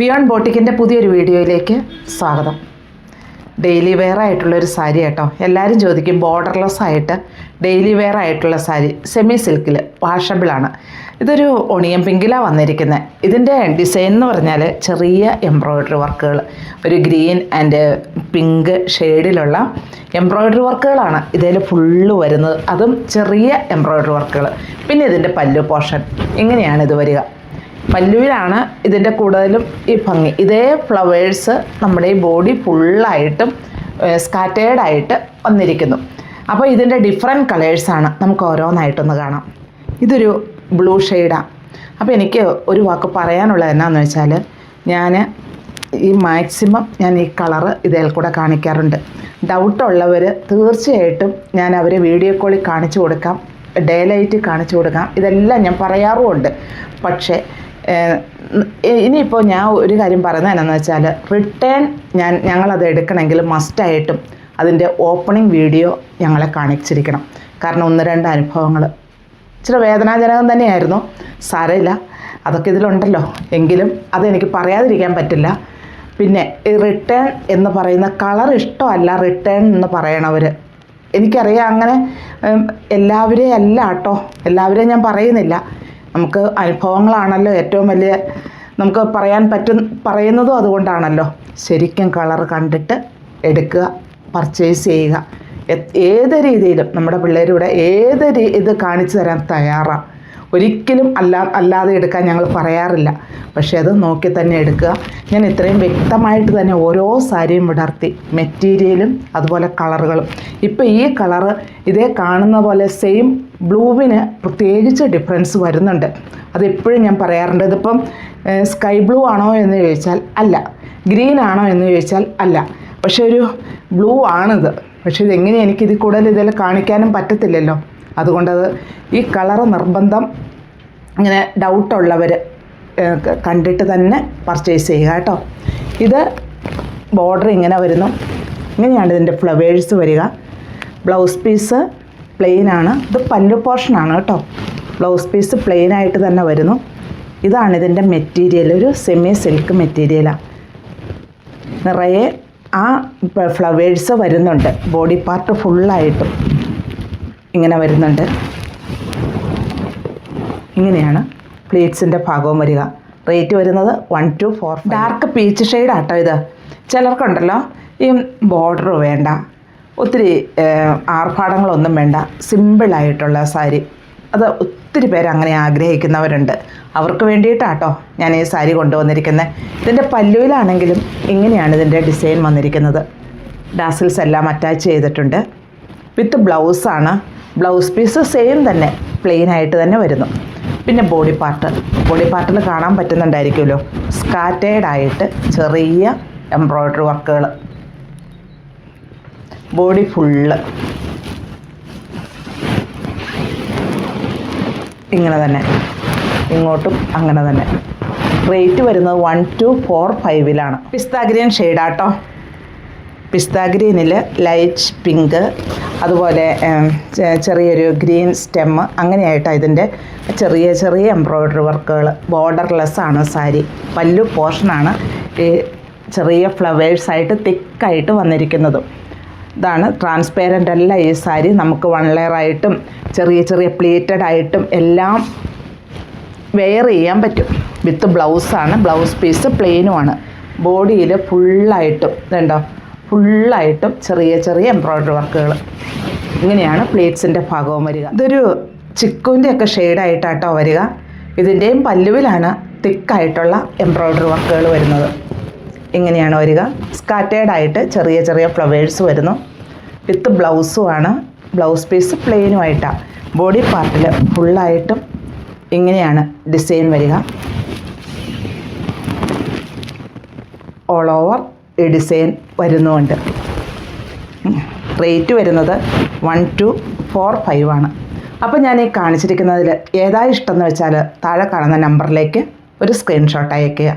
Peon ബോട്ടിക്കിൻ്റെ പുതിയൊരു വീഡിയോയിലേക്ക് സ്വാഗതം. ഡെയിലി വെയർ ആയിട്ടുള്ളൊരു സാരി കേട്ടോ. എല്ലാവരും ചോദിക്കും ബോർഡർലെസ് ആയിട്ട് ഡെയിലി വെയർ ആയിട്ടുള്ള സാരി സെമി സിൽക്കിൽ വാഷബിളാണ്. ഇതൊരു ഒണിയൻ പിങ്കിലാണ് വന്നിരിക്കുന്നത്. ഇതിൻ്റെ ഡിസൈൻ എന്ന് പറഞ്ഞാൽ ചെറിയ എംബ്രോയ്ഡറി വർക്കുകൾ, ഒരു ഗ്രീൻ ആൻഡ് പിങ്ക് ഷെയ്ഡിലുള്ള എംബ്രോയ്ഡറി വർക്കുകളാണ് ഇതിൽ ഫുള്ള് വരുന്നത്. അതും ചെറിയ എംബ്രോയ്ഡറി വർക്കുകൾ. പിന്നെ ഇതിൻ്റെ പല്ലു പോർഷൻ ഇങ്ങനെയാണ് ഇത് വരിക. പല്ലുവിലാണ് ഇതിൻ്റെ കൂടുതലും ഈ ഭംഗി. ഇതേ ഫ്ലവേഴ്സ് നമ്മുടെ ഈ ബോഡി ഫുള്ളായിട്ടും സ്കാറ്റേർഡായിട്ട് വന്നിരിക്കുന്നു. അപ്പോൾ ഇതിൻ്റെ ഡിഫറെൻറ്റ് കളേഴ്സാണ്. നമുക്ക് ഓരോന്നായിട്ടൊന്ന് കാണാം. ഇതൊരു ബ്ലൂ ഷെയ്ഡാണ്. അപ്പോൾ എനിക്ക് ഒരു വാക്ക് പറയാനുള്ളത് എന്നാന്ന് വെച്ചാൽ, ഞാൻ ഈ മാക്സിമം ഞാൻ ഈ കളറ് ഇതിൽ കൂടെ കാണിക്കാറുണ്ട്. ഡൗട്ടുള്ളവർ തീർച്ചയായിട്ടും ഞാൻ അവരെ വീഡിയോ കോളിൽ കാണിച്ചു കൊടുക്കാം, ഡേ ലൈറ്റ് കാണിച്ചു കൊടുക്കാം. ഇതെല്ലാം ഞാൻ പറയാറുമുണ്ട്. പക്ഷേ ഇനിയിപ്പോൾ ഞാൻ ഒരു കാര്യം പറയുന്നത് എന്നാന്ന് വെച്ചാൽ, റിട്ടേൺ ഞങ്ങളത് എടുക്കണമെങ്കിൽ മസ്റ്റായിട്ടും അതിൻ്റെ ഓപ്പണിംഗ് വീഡിയോ ഞങ്ങളെ കാണിച്ചിരിക്കണം. കാരണം 1-2 അനുഭവങ്ങൾ ഇച്ചിരി വേദനാജനകം തന്നെയായിരുന്നു. സാരമില്ല, അതൊക്കെ ഇതിലുണ്ടല്ലോ. എങ്കിലും അതെനിക്ക് പറയാതിരിക്കാൻ പറ്റില്ല. പിന്നെ ഈ റിട്ടേൺ എന്ന് പറയുന്ന കളർ ഇഷ്ടമല്ല റിട്ടേൺ എന്ന് പറയണവർ, എനിക്കറിയാം അങ്ങനെ എല്ലാവരെയും അല്ല കേട്ടോ, എല്ലാവരെയും ഞാൻ പറയുന്നില്ല. നമുക്ക് അനുഭവങ്ങളാണല്ലോ ഏറ്റവും വലിയ നമുക്ക് പറയുന്നതും അതുകൊണ്ടാണല്ലോ. ശരിക്കും കളർ കണ്ടിട്ട് എടുക്കുക, പർച്ചേസ് ചെയ്യുക. ഏത് രീതിയിലും നമ്മുടെ പിള്ളേരുടെ ഇത് കാണിച്ചു തരാൻ തയ്യാറാണ്. ഒരിക്കലും അല്ലാതെ എടുക്കാൻ ഞങ്ങൾ പറയാറില്ല. പക്ഷേ അത് നോക്കി തന്നെ എടുക്കുക. ഞാൻ ഇത്രയും വ്യക്തമായിട്ട് തന്നെ ഓരോ സാരിയും വിടർത്തി, മെറ്റീരിയലും അതുപോലെ കളറുകളും. ഇപ്പോൾ ഈ കളറ് ഇതേ കാണുന്ന പോലെ സെയിം ബ്ലൂവിന് പ്രത്യേകിച്ച് ഡിഫറൻസ് വരുന്നുണ്ട്. അതെപ്പോഴും ഞാൻ പറയാറുണ്ട്. ഇതിപ്പം സ്കൈ ബ്ലൂ ആണോ എന്ന് ചോദിച്ചാൽ അല്ല, ഗ്രീൻ ആണോ എന്ന് ചോദിച്ചാൽ അല്ല, പക്ഷേ ഒരു ബ്ലൂ ആണിത്. പക്ഷേ ഇതെങ്ങനെ എനിക്കിതിൽ കൂടുതൽ ഇതിൽ കാണിക്കാനും പറ്റത്തില്ലല്ലോ. അതുകൊണ്ടത് ഈ കളറ് നിർബന്ധം ഇങ്ങനെ ഡൗട്ടുള്ളവർ കണ്ടിട്ട് തന്നെ പർച്ചേസ് ചെയ്യുക കേട്ടോ. ഇത് ബോർഡർ ഇങ്ങനെ വരുന്നു. ഇങ്ങനെയാണ് ഇതിൻ്റെ ഫ്ലവേഴ്സ് വരിക. ബ്ലൗസ് പീസ് പ്ലെയിനാണ്. ഇത് പല്ലു പോർഷനാണ് കേട്ടോ. ബ്ലൗസ് പീസ് പ്ലെയിനായിട്ട് തന്നെ വരുന്നു. ഇതാണ് ഇതിൻ്റെ മെറ്റീരിയൽ. ഒരു സെമി സിൽക്ക് മെറ്റീരിയലാണ്. നിറയെ ആ ഫ്ലവേഴ്സ് വരുന്നുണ്ട്. ബോഡി പാർട്ട് ഫുള്ളായിട്ടും ഇങ്ങനെ വരുന്നുണ്ട്. ഇങ്ങനെയാണ് പ്ലീറ്റ്സിൻ്റെ ഭാഗവും വരിക. റേറ്റ് വരുന്നത് 124. ഡാർക്ക് പീച്ച് ഷെയ്ഡാട്ടോ ഇത്. ചിലർക്കുണ്ടല്ലോ ഈ ബോർഡർ വേണ്ട, ഒത്തിരി ആർഭാടങ്ങളൊന്നും വേണ്ട, സിമ്പിളായിട്ടുള്ള സാരി. അത് ഒത്തിരി പേര് അങ്ങനെ ആഗ്രഹിക്കുന്നവരുണ്ട്. അവർക്ക് വേണ്ടിയിട്ടാട്ടോ ഞാൻ ഈ സാരി കൊണ്ടുവന്നിരിക്കുന്നത്. ഇതിൻ്റെ പല്ലുവിലാണെങ്കിലും ഇങ്ങനെയാണ് ഇതിൻ്റെ ഡിസൈൻ വന്നിരിക്കുന്നത്. ഡാസിൽസ് എല്ലാം അറ്റാച്ച് ചെയ്തിട്ടുണ്ട്. വിത്ത് ബ്ലൗസാണ്. ബ്ലൗസ് പീസ് സെയിം തന്നെ പ്ലെയിനായിട്ട് തന്നെ വരുന്നു. പിന്നെ ബോഡി പാർട്ടിൽ കാണാൻ പറ്റുന്നുണ്ടായിരിക്കുമല്ലോ, സ്കാറ്റേർഡായിട്ട് ചെറിയ എംബ്രോയ്ഡറി വർക്കുകൾ. ബോഡി ഫുള്ള് ഇങ്ങനെ തന്നെ, ഇങ്ങോട്ടും അങ്ങനെ തന്നെ. റേറ്റ് വരുന്നത് 1245 പിസ്ത ഗ്രീൻ ഷെയ്ഡാട്ടോ. പിസ്ത ഗ്രീനിൽ ലൈറ്റ് പിങ്ക്, അതുപോലെ ചെറിയൊരു ഗ്രീൻ സ്റ്റെം, അങ്ങനെയായിട്ടാണ് ഇതിൻ്റെ ചെറിയ ചെറിയ എംബ്രോയ്ഡറി വർക്കുകൾ. ബോർഡർലെസ്സാണ് സാരി. പല്ലു പോർഷനാണ് ഈ ചെറിയ ഫ്ലവേഴ്സായിട്ട് തിക്കായിട്ട് വന്നിരിക്കുന്നതും. ഇതാണ് ട്രാൻസ്പെറൻ്റ് അല്ല ഈ സാരി. നമുക്ക് 1 ലെയറായിട്ടും ചെറിയ ചെറിയ പ്ലേറ്റഡ് ആയിട്ടും എല്ലാം വെയർ ചെയ്യാൻ പറ്റും. വിത്ത് ബ്ലൗസാണ്. ബ്ലൗസ് പീസ് പ്ലെയിനുമാണ്. ബോഡിയിൽ ഫുള്ളായിട്ടും ഇതുണ്ടോ, ഫുള്ളായിട്ടും ചെറിയ ചെറിയ എംബ്രോയ്ഡറി വർക്കുകൾ. ഇങ്ങനെയാണ് പ്ലേറ്റ്സിൻ്റെ ഭാഗവും വരിക. ഇതൊരു ചിക്കുവിൻ്റെയൊക്കെ ഷെയ്ഡായിട്ടാട്ടോ വരിക. ഇതിൻ്റെയും പല്ലുവിലാണ് തിക്കായിട്ടുള്ള എംബ്രോയ്ഡറി വർക്കുകൾ വരുന്നത്. ഇങ്ങനെയാണ് വരിക. സ്കാറ്റേർഡായിട്ട് ചെറിയ ചെറിയ ഫ്ലവേഴ്സ് വരുന്നു. വിത്ത് ബ്ലൗസുമാണ്. ബ്ലൗസ് പീസ് പ്ലെയിനുമായിട്ടാണ്. ബോഡി പാർട്ടിൽ ഫുള്ളായിട്ടും ഇങ്ങനെയാണ് ഡിസൈൻ വരിക. ഓൾ ഓവർ ഈ ഡിസൈൻ വരുന്നുമുണ്ട്. റേറ്റ് വരുന്നത് 1245. അപ്പോൾ ഞാൻ ഈ കാണിച്ചിരിക്കുന്നതിൽ ഏതാ ഇഷ്ടമെന്ന് വെച്ചാൽ താഴെ കാണുന്ന നമ്പറിലേക്ക് ഒരു സ്ക്രീൻഷോട്ട് അയയ്ക്കുക.